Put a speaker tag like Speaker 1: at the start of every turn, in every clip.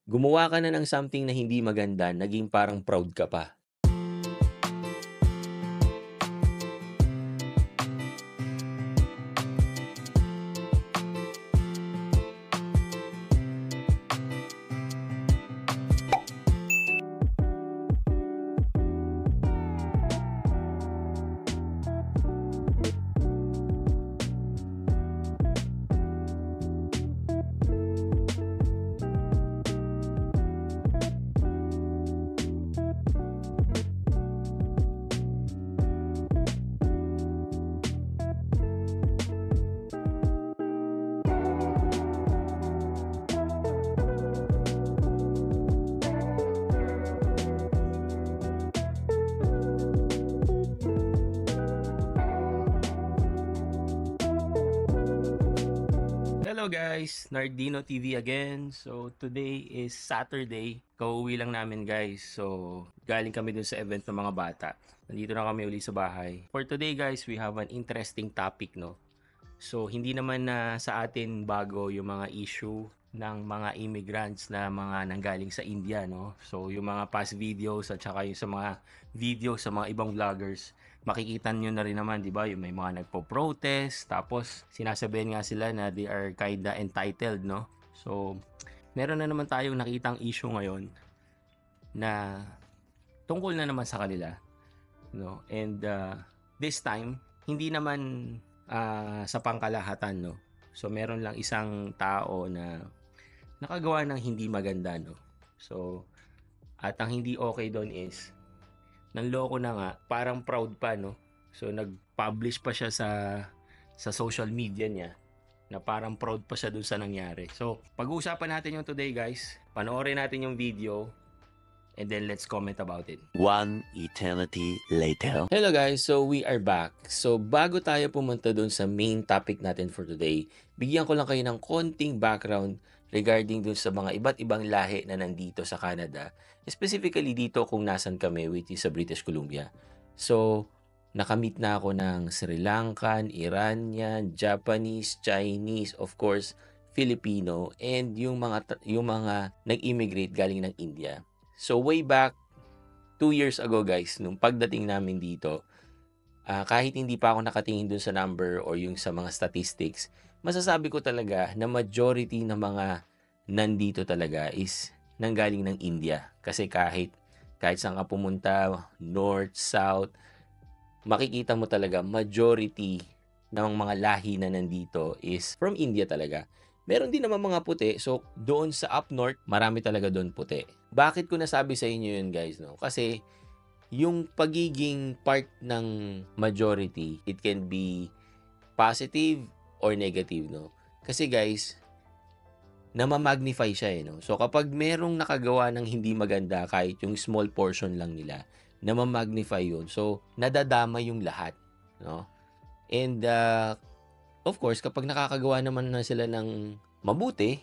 Speaker 1: Gumawa ka na ng something na hindi maganda, naging parang proud ka pa. Hello guys, Nardino TV again. So today is Saturday. Kauwi lang namin guys. So galing kami dun sa event ng mga bata. Nandito na kami uli sa bahay. For today guys, we have an interesting topic, no. So hindi naman na sa atin bago yung mga issue ng mga immigrants na mga nanggaling sa India, no. So yung mga past videos at saka yung sa mga videos sa mga ibang vloggers, makikita nyo na rin naman, di ba? Yung may mga nagpo-protest, tapos sinasabihan nga sila na they are kinda entitled, no? So, meron na naman tayong nakitang issue ngayon na tungkol na naman sa kanila, no? And this time, hindi naman sa pangkalahatan, no? So, meron lang isang tao na nakagawa ng hindi maganda, no? So, at ang hindi okay doon is nanloko na nga, parang proud pa, no? So, nag-publish pa siya sa social media niya na parang proud pa siya dun sa nangyari. So, pag-uusapan natin yung today, guys. Panoorin natin yung video and then let's comment about it.
Speaker 2: One eternity later.
Speaker 1: Hello guys, so we are back. So bago tayo pumunta dun sa main topic natin for today, bigyan ko lang kayo ng konting background regarding dun sa mga iba't ibang lahi na nandito sa Canada. Specifically dito kung nasan kami, which is sa British Columbia. So, nakamit na ako ng Sri Lankan, Iranian, Japanese, Chinese, of course, Filipino, and yung mga nag-immigrate galing ng India. So way back 2 years ago guys, nung pagdating namin dito, kahit hindi pa ako nakatingin dun sa number or yung sa mga statistics, masasabi ko talaga na majority ng mga nandito talaga is nanggaling ng India. Kasi kahit saan ka pumunta, north, south, makikita mo talaga majority ng mga lahi na nandito is from India talaga. Meron din naman mga puti. So, doon sa up north, marami talaga doon puti. Bakit ko nasabi sa inyo yun, guys, no? Kasi, yung pagiging part ng majority, it can be positive or negative, no? Kasi, guys, namamagnify siya, eh, no? So, kapag merong nakagawa ng hindi maganda, kahit yung small portion lang nila, namamagnify yun. So, nadadama yung lahat, no? And, of course, kapag nakakagawa naman na sila ng mabuti,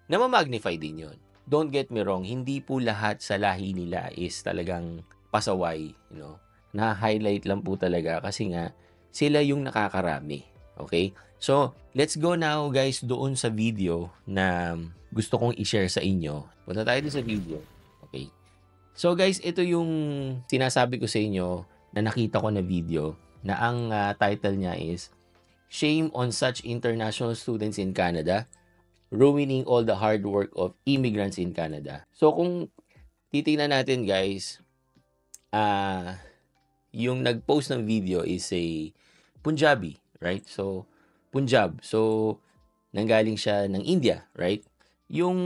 Speaker 1: namamagnify din yon. Don't get me wrong, hindi po lahat sa lahi nila is talagang pasaway, you know. Na-highlight lang po talaga kasi nga sila yung nakakarami. Okay? So, let's go now guys doon sa video na gusto kong i-share sa inyo. Punta tayo doon sa video. Okay? So guys, ito yung sinasabi ko sa inyo na nakita ko na video na ang title niya is Shame on such international students in Canada, ruining all the hard work of immigrants in Canada. So kung titingnan natin guys, yung nag-post ng video is a Punjabi, right? So Punjab. So nanggaling siya ng India, right? Yung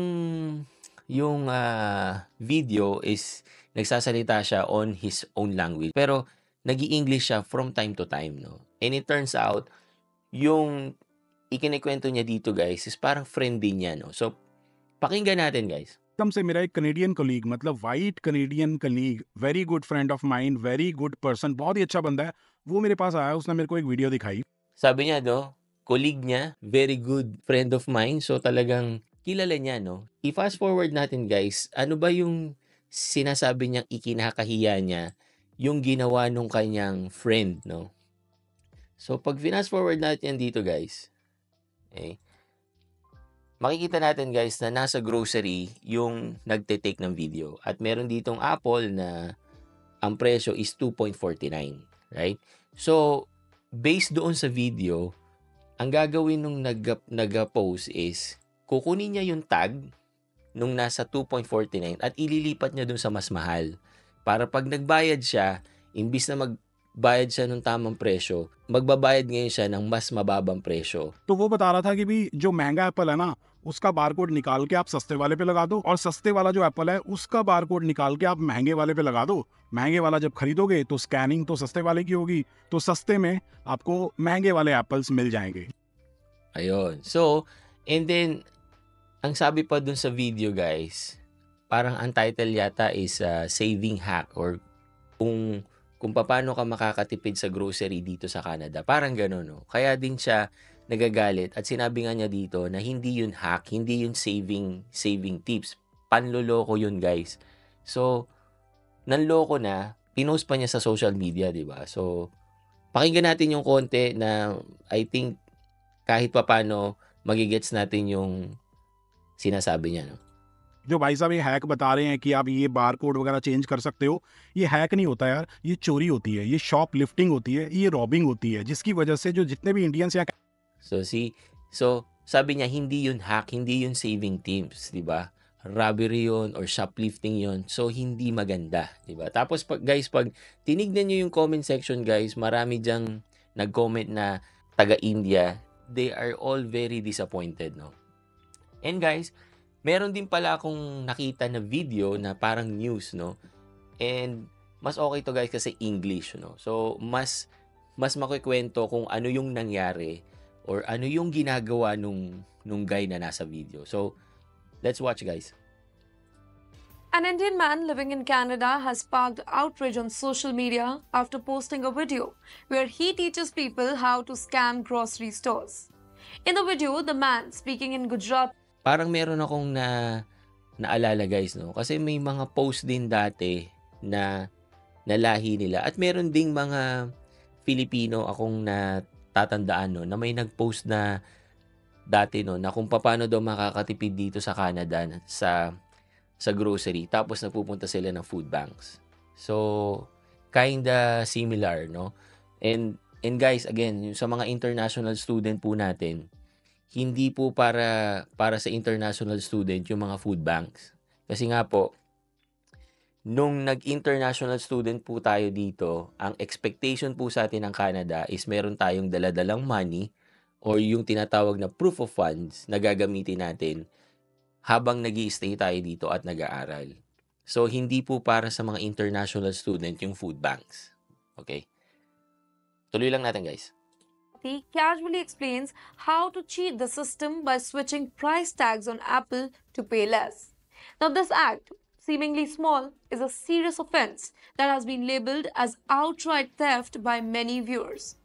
Speaker 1: video is nagsasalita siya on his own language. Pero nag-i-English siya from time to time, no? And it turns out yung ikinikwento niya dito guys is parang friend din niya, no? So, pakinggan natin guys.
Speaker 3: एकदम से मेरा एक Canadian colleague मतलब white Canadian colleague very good friend of mind very good person बहुत ही अच्छा बंदा है वो मेरे पास आया उसने मेरे को एक वीडियो दिखाई
Speaker 1: Sabi niya, no? Colleague niya, very good friend of mine. So, talagang kilala niya, no? I-fast forward natin guys, ano ba yung sinasabi niyang ikinakahiya niya yung ginawa nung kanyang friend, no? So, pag fast forward natin dito guys, okay, makikita natin guys na nasa grocery yung nagte-take ng video. At meron ditong apple na ang presyo is 2.49, right? So, based doon sa video, ang gagawin nung nag-post is kukunin niya yung tag nung nasa 2.49 at ililipat niya dun sa mas mahal. Para pag nagbayad siya, imbis na magbayad siya ng tamang presyo, magbabayad ngayon siya ng mas mababang presyo.
Speaker 3: तो वो बता रहा था कि भी जो महंगा एप्पल है ना, उसका बारकोड निकाल के आप सस्ते वाले पे लगा दो, और सस्ते वाला जो एप्पल है उसका बारकोड निकाल के आप महंगे वाले पे लगा दो। महंगे वाला जब खरीदोगे तो स्कैनिंग तो सस्ते वाले की होगी, तो सस्ते में आपको महंगे वाले एप्पल्स मिल जाएंगे।
Speaker 1: Ayun. So, and then, ang sabi pa dun sa video guys, parang ang title yata is saving hack or kung paano ka makakatipid sa grocery dito sa Canada. Parang gano'n, no? Kaya din siya nagagalit at sinabi nga niya dito na hindi yun hack, hindi yun saving tips. Panloloko yun, guys. So, nanloko na, pinost pa niya sa social media, di ba? So, pakinggan natin yung konti na I think kahit papano magigets natin yung sinasabi niya, no?
Speaker 3: जो भाई साहब ये हैक बता रहे हैं कि आप ये बार कोड वगैरह चेंज कर सकते हो, ये हैक नहीं होता यार, ये चोरी होती है, ये शॉप लिफ्टिंग होती है, ये रॉबिंग होती है, जिसकी वजह से जो जितने भी इंडियंस यहाँ
Speaker 1: So, sabi niya, hindi yun hack, hindi yun saving tips, di ba? Robbery yun or shoplifting yun. So, hindi maganda, di ba? Tapos, pag tinignan niyo yung comment section, guys, marami diyang nag-comment na taga-India, they are all very disappointed, no? And guys, meron din pala akong nakita na video na parang news, no? And mas okay to guys kasi English, no? So, mas makikwento kung ano yung nangyari or ano yung ginagawa nung guy na nasa video. So, let's watch, guys.
Speaker 4: An Indian man living in Canada has sparked outrage on social media after posting a video where he teaches people how to scam grocery stores. In the video, the man, speaking in Gujarati,
Speaker 1: Parang meron akong naalala, guys, no? Kasi may mga post din dati na lahi nila. At meron ding mga Filipino akong natatandaan, no, na may nag-post na dati, no, na kung paano daw makakatipid dito sa Canada sa grocery. Tapos napupunta sila ng food banks. So, kinda similar, no? And guys, again, yung sa mga international student po natin, hindi po para sa international student yung mga food banks. Kasi nga po, nung nag-international student po tayo dito, ang expectation po sa atin ng Canada is meron tayong daladalang money or yung tinatawag na proof of funds na gagamitin natin habang nag-i-stay tayo dito at nag-aaral. So, hindi po para sa mga international student yung food banks. Okay? Tuloy lang natin, guys.
Speaker 4: he casually explains how to cheat the system by switching price tags on Apple to pay less. Now, this act, seemingly small, is a serious offense that has been labeled as outright theft by many viewers.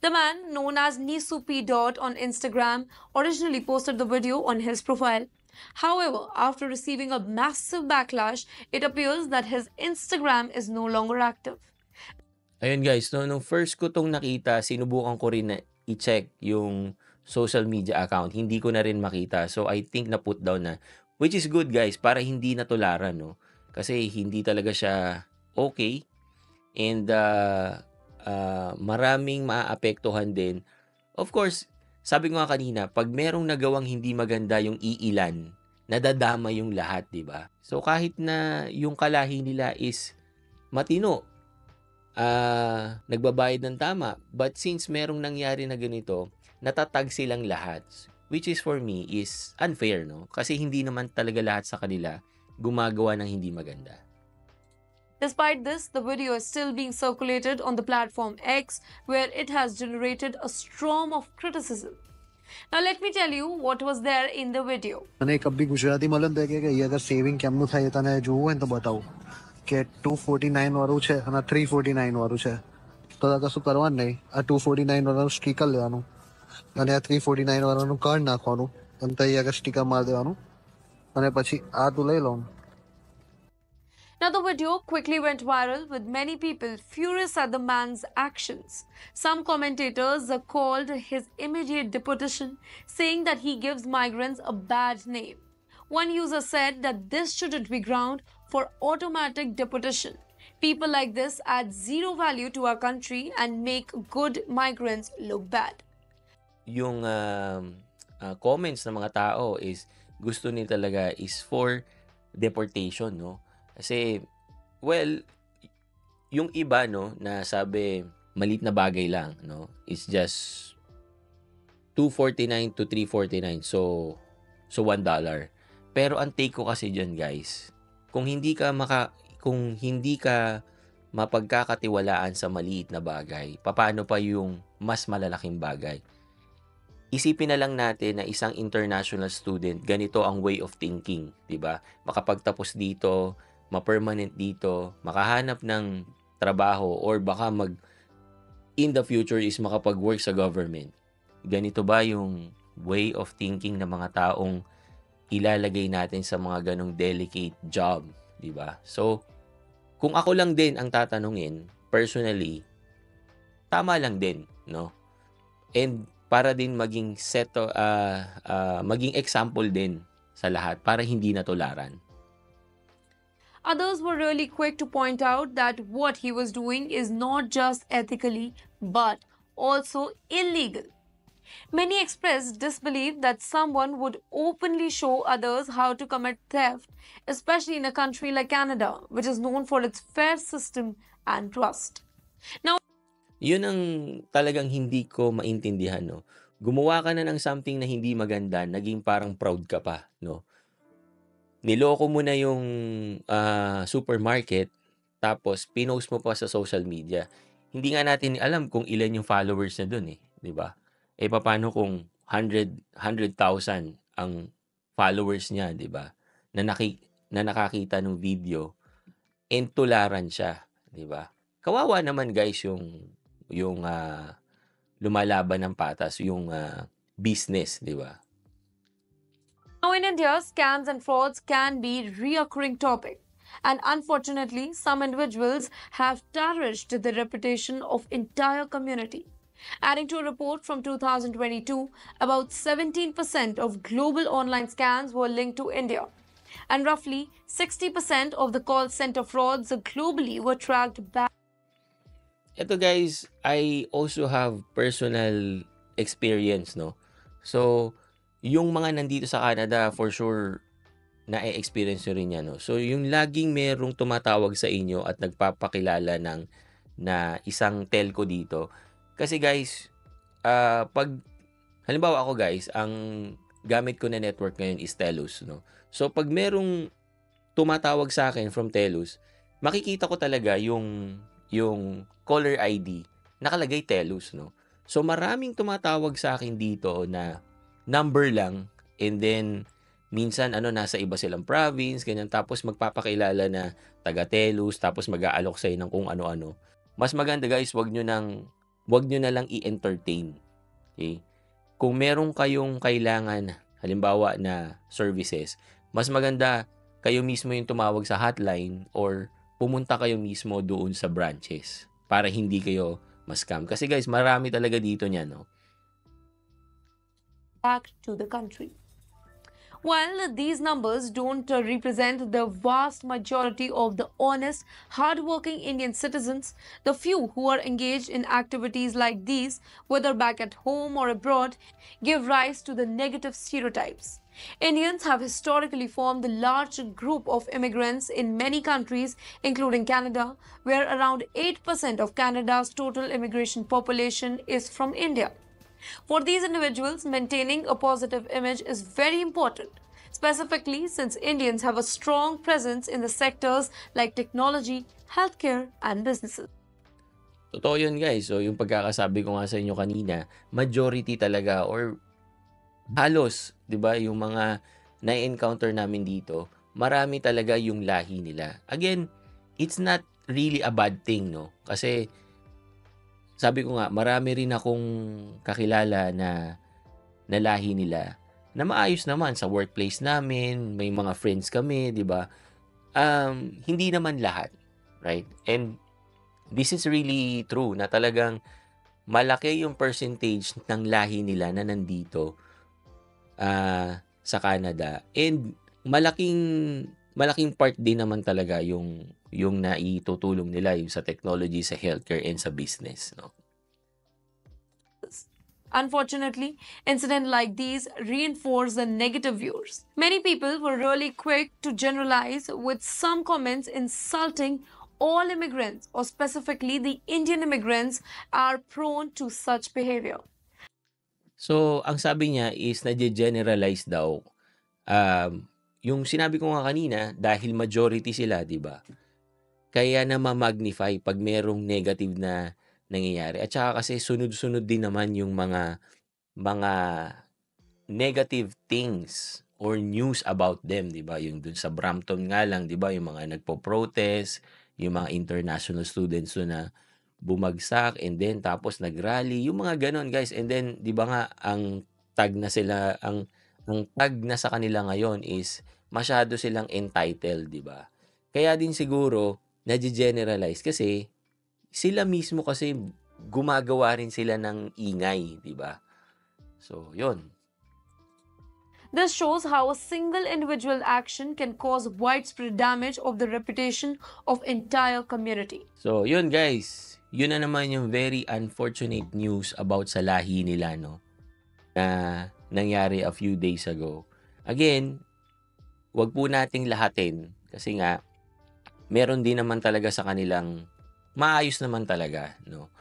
Speaker 4: The man, known as Nisupi Dot on Instagram, originally posted the video on his profile. However, after receiving a massive backlash, it appears that his Instagram is no longer active.
Speaker 1: Ayun guys, no, nung first ko tong nakita, sinubukan ko rin na i-check yung social media account. Hindi ko na rin makita. So, I think na put down na. Which is good guys, para hindi natularan, no? Kasi hindi talaga siya okay. And maraming maaapektuhan din. Of course, sabi ko nga kanina, pag merong nagawang hindi maganda yung iilan, nadadama yung lahat, di ba? So, kahit na yung kalahi nila is matino, nagbabayad ng tama. But since merong nangyari na ganito, natatag silang lahat. Which is for me is unfair, no? Kasi hindi naman talaga lahat sa kanila gumagawa ng hindi maganda.
Speaker 4: Despite this, the video is still being circulated on the platform X, where it has generated a storm of criticism. Now let me tell you what was there in the video.
Speaker 5: અને કભી ગુજરાતી મળે ને કે એ અગર સેવિંગ કેમનું થાય તને જોવું હોય ને તો બતાવું કે 249 વાળું છે અને 349 વાળું છે તો કશું કરવાનું નહીં આ 249 વાળાનું સ્ટીકર લેવાનું અને આ 349 વાળાનું કાર્ડ નાખવાનું અને તો આગળ સ્ટીકર મારી દેવાનું અને પછી આ તું લઈ લઉં.
Speaker 4: Now, the video quickly went viral with many people furious at the man's actions. Some commentators called his immediate deportation, saying that he gives migrants a bad name. One user said that this shouldn't be ground for automatic deportation. People like this add zero value to our country and make good migrants look bad.
Speaker 1: Yung comments ng mga tao is gusto nila talaga is for deportation, no? Kasi, well, yung iba, no, na sabi malit na bagay lang, no, is just 249 to 349. So $1. Pero ang take ko kasi diyan, guys, kung hindi ka mapagkakatiwalaan sa maliit na bagay, paano pa yung mas malalaking bagay? Isipin na lang natin na isang international student, ganito ang way of thinking, 'di ba? Makapagtapos dito, ma-permanent dito, makahanap ng trabaho or baka in the future is makapag-work sa government. Ganito ba yung way of thinking ng mga taong ilalagay natin sa mga ganong delicate job, 'di ba? So, kung ako lang din ang tatanungin, personally, tama lang din, no? And para din maging maging example din sa lahat para hindi natularan.
Speaker 4: Others were really quick to point out that what he was doing is not just ethically but also illegal. Many expressed disbelief that someone would openly show others how to commit theft, especially in a country like Canada, which is known for its fair system and trust. Now,
Speaker 1: Yun ang talagang hindi ko maintindihan, no? Gumawa ka na ng something na hindi maganda, naging parang proud ka pa, no? Niloko mo na yung supermarket, tapos pinost mo pa sa social media. Hindi nga natin alam kung ilan yung followers na dun, eh, 'di ba? Eh paano kung 100,000 ang followers niya, 'di ba? Na nakakita ng video and tularan siya, 'di ba? Kawawa naman, guys, yung lumalaban ng patas, yung business, 'di ba?
Speaker 4: Now in India, scams and frauds can be reoccurring topic. And unfortunately, some individuals have tarnished the reputation of entire community. Adding to a report from 2022, about 17% of global online scams were linked to India. And roughly 60% of the call center frauds globally were tracked back.
Speaker 1: Ito, guys, I also have personal experience, no? So, yung mga nandito sa Canada, for sure, na-experience nyo rin yan, no? So, yung laging merong tumatawag sa inyo at nagpapakilala na isang telco dito. Kasi, guys, halimbawa ako, guys, ang gamit ko na network ngayon is Telus, no? So, pag merong tumatawag sa akin from Telus, makikita ko talaga yung caller ID, nakalagay Telus, no? So, maraming tumatawag sa akin dito na number lang, and then, minsan, nasa iba silang province, ganyan, tapos magpapakilala na taga Telus, tapos mag-aalok sa'yo ng kung ano-ano. Mas maganda, guys, wag nyo na lang i-entertain. Okay? Kung meron kayong kailangan, halimbawa na services, mas maganda kayo mismo yung tumawag sa hotline or pumunta kayo mismo doon sa branches para hindi kayo ma-scam. Kasi, guys, marami talaga dito niya, no?
Speaker 4: Back to the country. While these numbers don't represent the vast majority of the honest, hardworking Indian citizens, the few who are engaged in activities like these, whether back at home or abroad, give rise to the negative stereotypes. Indians have historically formed a large group of immigrants in many countries, including Canada, where around 8% of Canada's total immigration population is from India. For these individuals, maintaining a positive image is very important, specifically since Indians have a strong presence in the sectors like technology, healthcare, and businesses.
Speaker 1: Totoo yun, guys. So, yung pagkakasabi ko nga sa inyo kanina, majority talaga or halos, 'di ba, yung mga na-encounter namin dito, marami talaga yung lahi nila. Again, it's not really a bad thing, no? Kasi sabi ko nga, marami rin akong kakilala na lahi nila na maayos naman sa workplace namin, may mga friends kami, 'di ba? Hindi naman lahat, right? And this is really true na talagang malaki yung percentage ng lahi nila na nandito sa Canada. And malaking part din naman talaga yung naitutulong nila yung sa technology, sa healthcare, and sa business, no?
Speaker 4: Unfortunately, incidents like these reinforce the negative views. Many people were really quick to generalize, with some comments insulting all immigrants, or specifically the Indian immigrants, are prone to such behavior.
Speaker 1: So, ang sabi niya is nage-generalize daw. Yung sinabi ko nga kanina, dahil majority sila, di ba? Kaya na ma-magnify pag merong negative na nangyayari. At saka kasi sunod-sunod din naman yung mga negative things or news about them, di ba? Yung dun sa Brampton nga lang, di ba? Yung mga nagpo-protest, yung mga international students doon na bumagsak, and then tapos nagrally, yung mga ganon, guys. And then, di ba nga, ang tag na sa kanila ngayon is masyado silang entitled, di ba? Kaya din siguro, nage-generalize kasi sila mismo kasi gumagawa rin sila ng ingay, di ba? So, yun.
Speaker 4: This shows how a single individual action can cause widespread damage of the reputation of entire community.
Speaker 1: So, yun guys. Yun na naman yung very unfortunate news about sa lahi nila, no? Na nangyari a few days ago. Again, wag po nating lahatin kasi nga meron din naman talaga sa kanilang maayos naman talaga, no?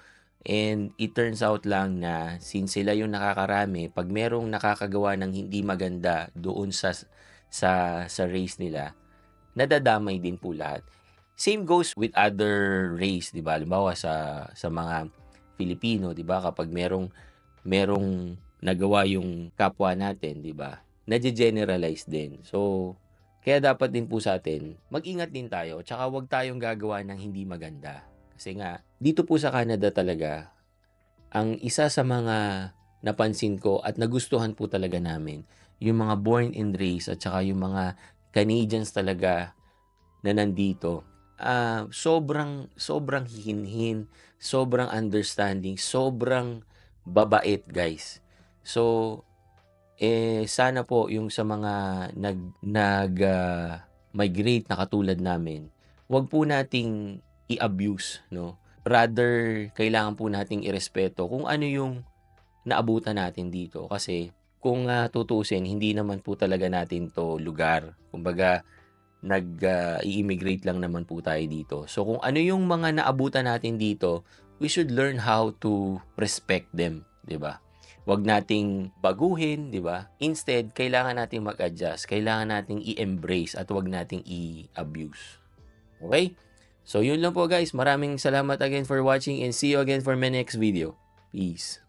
Speaker 1: And it turns out lang na since sila yung nakakarami, pag merong nakakagawa ng hindi maganda doon sa race nila, nadadamay din po lahat. Same goes with other race, 'di ba? Halimbawa sa mga Filipino, 'di ba? Kapag merong nagawa yung kapwa natin, 'di ba? Nade-generalize din. So, kaya dapat din po sa atin, mag-ingat din tayo, tsaka wag tayong gagawa ng hindi maganda. Kasi nga, dito po sa Canada talaga, ang isa sa mga napansin ko at nagustuhan po talaga namin, yung mga born and raised at saka yung mga Canadians talaga na nandito, sobrang hihinhin, sobrang understanding, sobrang babait, guys. So, sana po yung sa mga migrate na katulad namin, wag po nating i-abuse, no? Rather, kailangan po nating irespeto kung ano yung naabutan natin dito. Kasi, kung tutusin, hindi naman po talaga natin to lugar. Kumbaga, i-immigrate lang naman po tayo dito. So, kung ano yung mga naabutan natin dito, we should learn how to respect them, di ba? Wag nating baguhin, di ba? Instead, kailangan nating mag-adjust, kailangan nating i-embrace at wag nating i-abuse. Okay? So, yun lang po guys. Maraming salamat again for watching and see you again for my next video. Peace.